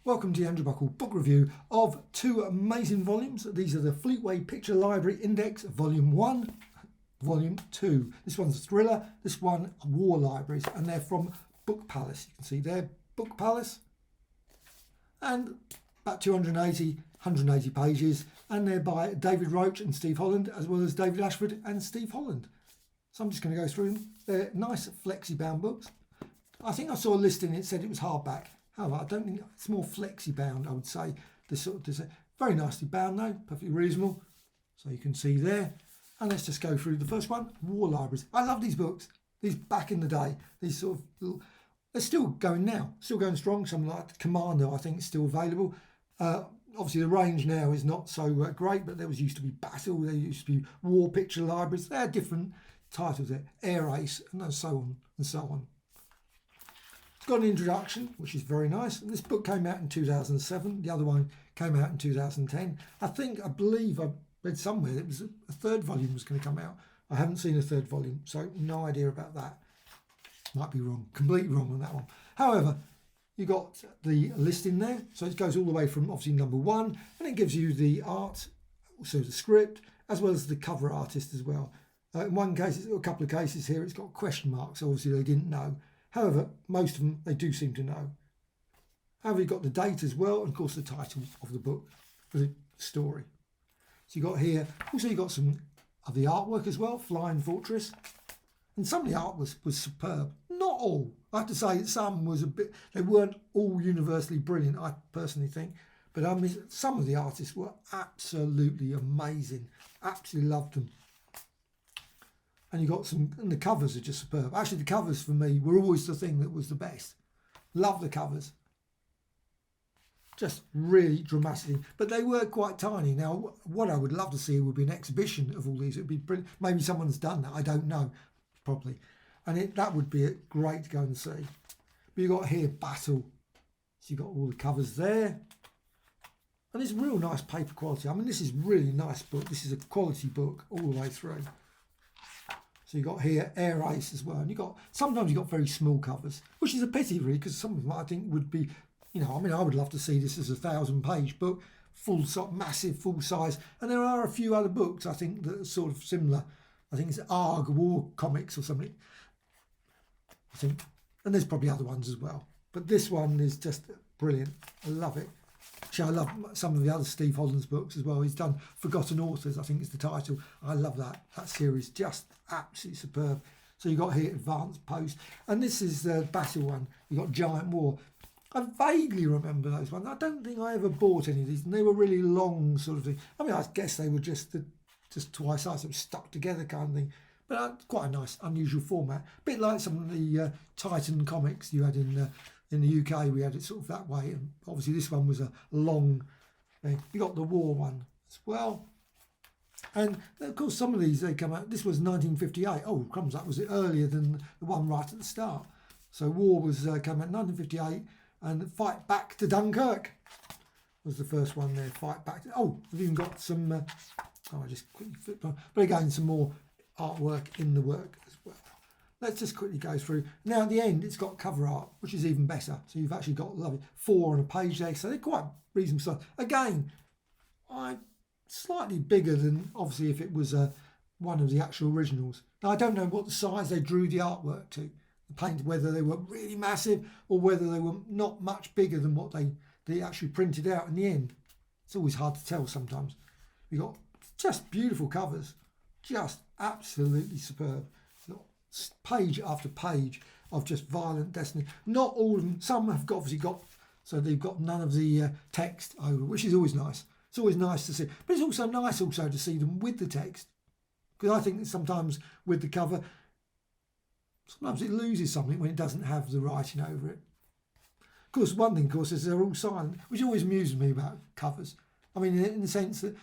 Welcome to the Andrew Buckle book review of two amazing volumes. These are the Fleetway Picture Library Index, Volume 1, Volume 2. This one's a thriller, this one war libraries, and they're from Book Palace. You can see there, Book Palace, and about 180 pages, and they're by David Roach and Steve Holland, as well as David Ashford and Steve Holland. So I'm just going to go through them. They're nice flexi-bound books. I think I saw a listing, it said it was hardback. However, I don't think it's more flexi-bound, I would say. This very nicely bound though, perfectly reasonable. So you can see there. And let's just go through the first one, War Libraries. I love these books. These back in the day, these sort of little, they're still going now, still going strong. Something like Commando, I think, is still available. Obviously, the range now is not so great, but there used to be Battle, there used to be War Picture Libraries. They had different titles there, Air Ace, and so on and so on. It's got an introduction, which is very nice. And this book came out in 2007. The other one came out in 2010. I believe I read somewhere that it was a third volume was going to come out. I haven't seen a third volume, so no idea about that. Might be wrong, completely wrong on that one. However, you got the listing there. So it goes all the way from obviously number 1, and it gives you the art, also the script, as well as the cover artist as well. In one case, a couple of cases here, it's got question marks. Obviously, they didn't know. However, most of them, they do seem to know. However, you've got the date as well, and of course the title of the book for the story. So you got here, also you got some of the artwork as well, Flying Fortress. And some of the art was superb. Not all. I have to say some was they weren't all universally brilliant, I personally think. But I mean, some of the artists were absolutely amazing. Absolutely loved them. And you got and the covers are just superb. Actually, the covers for me were always the thing that was the best. Love the covers. Just really dramatically. But they were quite tiny. Now, what I would love to see would be an exhibition of all these. It would be brilliant. Maybe someone's done that. I don't know, probably. And that would be great to go and see. But you got here Battle. So you got all the covers there. And it's real nice paper quality. I mean, this is really nice book. This is a quality book all the way through. So you got here Air Ace as well, and sometimes you got very small covers, which is a pity really, because some of them I think would be, I would love to see this as a 1,000-page book, massive, full size. And there are a few other books I think that are sort of similar. I think it's ARG War Comics or something. I think, and there's probably other ones as well. But this one is just brilliant. I love it. Actually, I love some of the other Steve Holland's books as well. He's done Forgotten Authors, I think is the title. I love that series, just absolutely superb. So you got here Advanced Post, and this is the Battle one. You got Giant War. I vaguely remember those ones. I don't think I ever bought any of these, and they were really long sort of thing. I mean, I guess they were just twice size, stuck together kind of thing. But quite a nice, unusual format. A bit like some of the Titan comics you had in the UK. We had it sort of that way, and obviously this one was a long thing. You got the War one as well, and of course some of these they come out. This was 1958. Oh crumbs, that was earlier than the one right at the start. So War was came out 1958, and Fight Back to Dunkirk was the first one there. Fight Back to, we've even got some I just quickly flipped on, but again some more artwork in the work as well. Let's just quickly go through. Now at the end it's got cover art, which is even better. So you've actually got lovely 4 on a page there, so they're quite reasonable size. Again, slightly bigger than obviously if it was one of the actual originals. Now I don't know what the size they drew the artwork to, the paint, whether they were really massive or whether they were not much bigger than what they actually printed out in the end. It's always hard to tell sometimes. You've got just beautiful covers, just absolutely superb. Page after page of just violent destiny. Not all of them. Some have obviously got, so they've got none of the text over, which is always nice. It's always nice to see, but it's also nice to see them with the text, because I think that sometimes with the cover, sometimes it loses something when it doesn't have the writing over it. Of course, one thing, of course, is they're all silent, which always amuses me about covers. I mean, in the sense that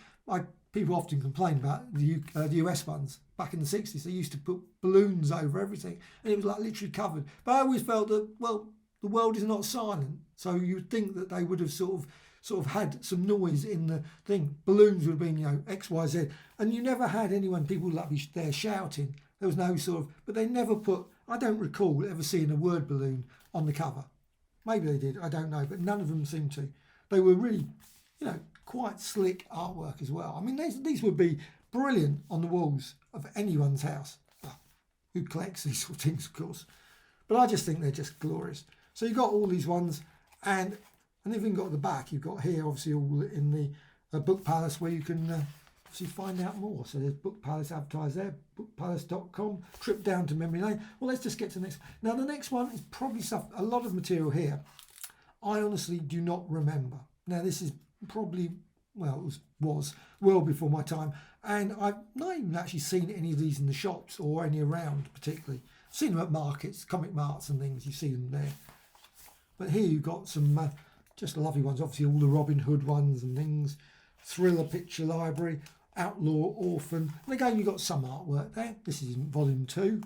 people often complain about the US ones. Back in the 60s, they used to put balloons over everything, and it was like literally covered. But I always felt that, well, the world is not silent, so you'd think that they would have sort of had some noise in the thing. Balloons would have been, X, Y, Z, and you never had people like there shouting. There was no but they never put. I don't recall ever seeing a word balloon on the cover. Maybe they did, I don't know, but none of them seem to. They were really, quite slick artwork as well. I mean, these would be brilliant on the walls of anyone's house. Well, who collects these sort of things, of course. But I just think they're just glorious. So you've got all these ones, and even got at the back, you've got here, obviously, all in the Book Palace, where you can obviously find out more. So there's Book Palace advertised there, bookpalace.com, trip down to memory lane. Well, let's just get to the next. Now, the next one is probably a lot of material here I honestly do not remember. Now, this is probably, well, it was well before my time, and I've not even actually seen any of these in the shops or any around particularly. I've seen them at markets, comic marts and things, you see them there. But here you've got some just lovely ones, obviously all the Robin Hood ones and things, Thriller Picture Library, Outlaw, Orphan, and again you've got some artwork there. This is in volume 2.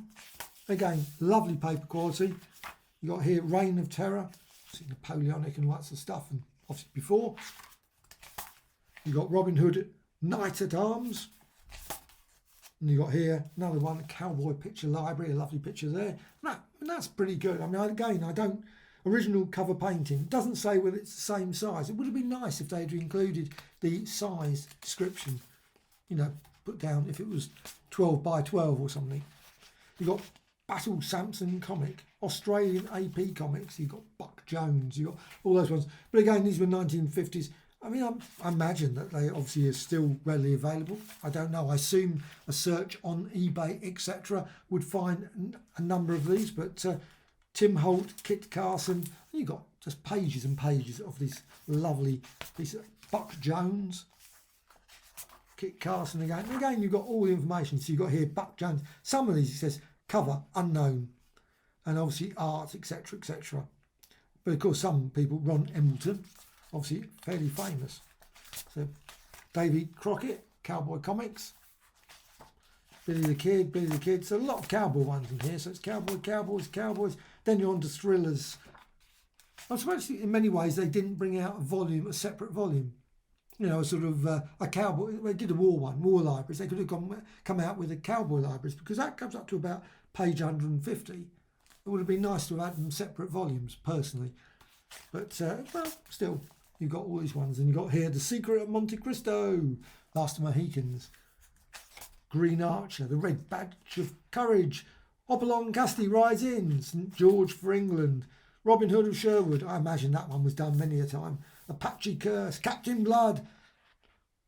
Again, lovely paper quality. You've got here Reign of Terror, see Napoleonic and lots of stuff, and obviously before. You've got Robin Hood, Knight at Arms. And you've got here another one, Cowboy Picture Library, a lovely picture there. And that's pretty good. I mean, again, I don't, original cover painting, doesn't say whether it's the same size. It would have been nice if they had included the size description, put down if it was 12 by 12 or something. You've got Battle Samson comic, Australian AP comics, you've got Buck Jones, you've got all those ones. But again, these were 1950s. I mean, I imagine that they obviously are still readily available. I don't know. I assume a search on eBay, etc., would find a number of these. But Tim Holt, Kit Carson, you've got just pages and pages of these lovely pieces. Buck Jones, Kit Carson again. And again, you've got all the information. So you've got here Buck Jones. Some of these, it says cover unknown, and obviously art, etc., etc. But of course, some people, Ron Embleton, obviously fairly famous. So Davy Crockett, Cowboy Comics, Billy the Kid. So a lot of cowboy ones in here. So it's Cowboys. Then you're on to thrillers. I suppose in many ways they didn't bring out a separate volume. Sort of a cowboy. They did a war libraries. They could have come out with a cowboy libraries, because that comes up to about page 150. It would have been nice to have had them separate volumes, personally. But, well, still, you've got all these ones. And you've got here The Secret of Monte Cristo, Last of Mohicans, Green Archer, The Red Badge of Courage, Hopalong Casti Rides In, St George for England, Robin Hood of Sherwood. I imagine that one was done many a time. Apache Curse, Captain Blood,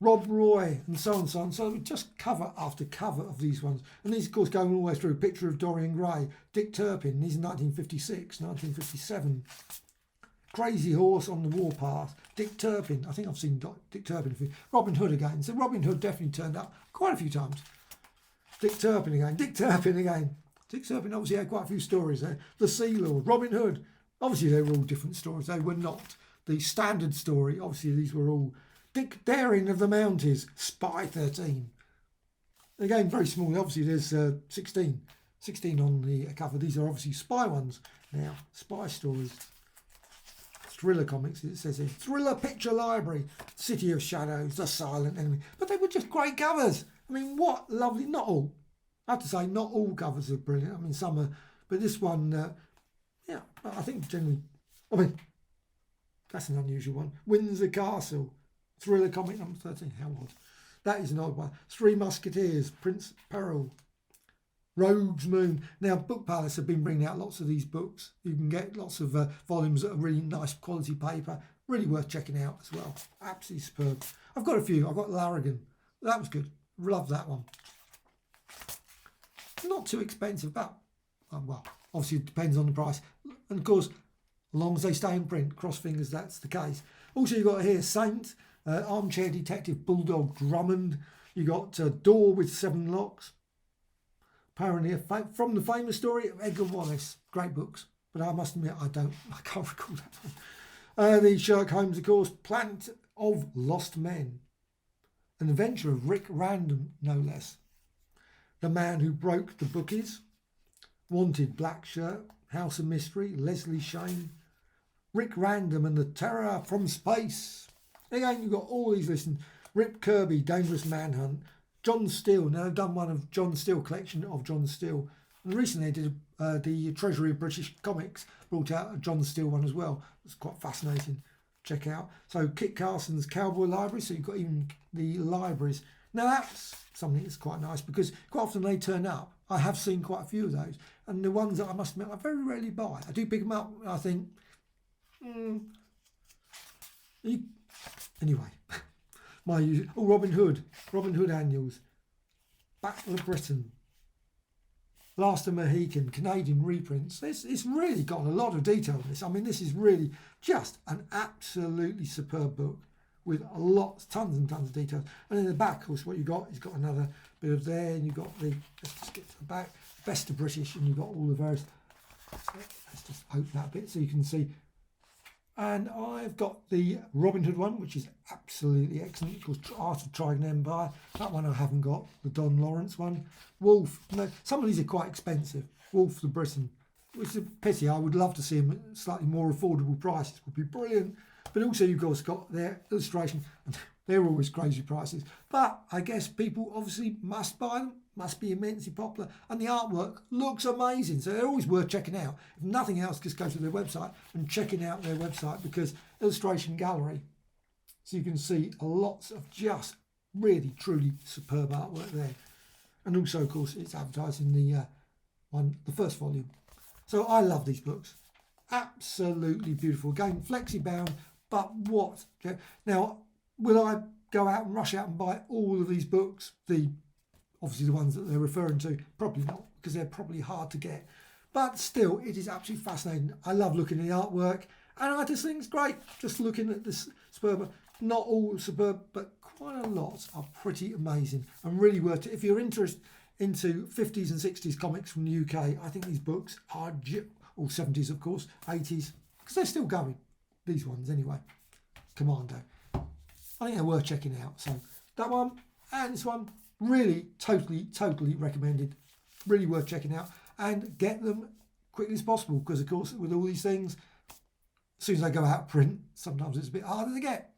Rob Roy, and so on, so on. So just cover after cover of these ones. And these, of course, going all the way through. Picture of Dorian Gray, Dick Turpin, these are 1956, 1957. Crazy Horse on the Warpath, Dick Turpin. I think I've seen Dick Turpin. Robin Hood again. So Robin Hood definitely turned up quite a few times. Dick Turpin again. Dick Turpin obviously had quite a few stories there. The Sea Lord, Robin Hood. Obviously they were all different stories. They were not the standard story. Obviously these were all Dick Daring of the Mounties, Spy 13. Again, very small. Obviously there's 16 on the cover. These are obviously spy ones now, spy stories. Thriller comics, it says here. Thriller Picture Library, City of Shadows, The Silent Enemy. But they were just great covers. I mean, what lovely, not all. I have to say, not all covers are brilliant. I mean, some are, but this one, yeah, I think generally, I mean, that's an unusual one. Windsor Castle, Thriller comic number 13, how odd. That is an odd one. Three Musketeers, Prince Peril, Rogue's Moon. Now, Book Palace have been bringing out lots of these books. You can get lots of volumes that are really nice quality paper. Really worth checking out as well. Absolutely superb. I've got a few. I've got Larrigan. That was good. Love that one. Not too expensive, but, well, obviously it depends on the price. And, of course, as long as they stay in print, cross fingers that's the case. Also, you've got here Saint, Armchair Detective Bulldog Drummond. You got Door with Seven Locks. Apparently, from the famous story of Edgar Wallace. Great books, but I must admit I can't recall that one. The Sherlock Holmes, of course, Planet of Lost Men. An adventure of Rick Random, no less. The Man Who Broke the Bookies. Wanted Black Shirt, House of Mystery, Leslie Shane. Rick Random and the Terror from Space. Again, you've got all these lists. Rip Kirby, Dangerous Manhunt. John Steele. Now, I've done one of John Steele, collection of John Steele. And recently they did the Treasury of British Comics brought out a John Steele one as well. It's quite fascinating. Check out. So Kit Carson's Cowboy Library. So you've got even the libraries. Now that's something that's quite nice because quite often they turn up. I have seen quite a few of those, and the ones that I must admit I very rarely buy. I do pick them up and I think, anyway. Robin Hood annuals, Battle of Britain, Last of Mohican, Canadian reprints. It's really got a lot of detail in this. I mean, this is really just an absolutely superb book with tons and tons of details. And in the back, of course, what you've got another bit of there, and you've got let's just get to the back, Best of British, and you've got all the various. Let's just open that bit so you can see. And I've got the Robin Hood one, which is absolutely excellent. Of course, Art of Trying Empire. That one I haven't got. The Don Lawrence one. Wolf. No, some of these are quite expensive. Wolf the Briton, which is a pity. I would love to see them at slightly more affordable prices. Would be brilliant. But also, you've got their illustration. They're always crazy prices. But I guess people obviously must buy them. Must be immensely popular, and the artwork looks amazing, so they're always worth checking out. If nothing else, just go to their website and checking out their website, because illustration gallery, so you can see lots of just really truly superb artwork there. And also, of course, it's advertising the first volume. So I love these books, absolutely beautiful. Again, flexi bound, but what now, will I go out and rush out and buy all of these books, obviously the ones that they're referring to? Probably not, because they're probably hard to get. But still, it is absolutely fascinating. I love looking at the artwork, and I just think it's great. Just looking at this superb, not all superb, but quite a lot are pretty amazing and really worth it. If you're interested into 50s and 60s comics from the UK, I think these books are, or 70s of course, 80s, because they're still going. These ones anyway. Commando. I think they're worth checking out. So that one and this one, really, totally recommended. Really worth checking out, and get them quickly as possible, because of course with all these things, as soon as they go out of print, sometimes it's a bit harder to get.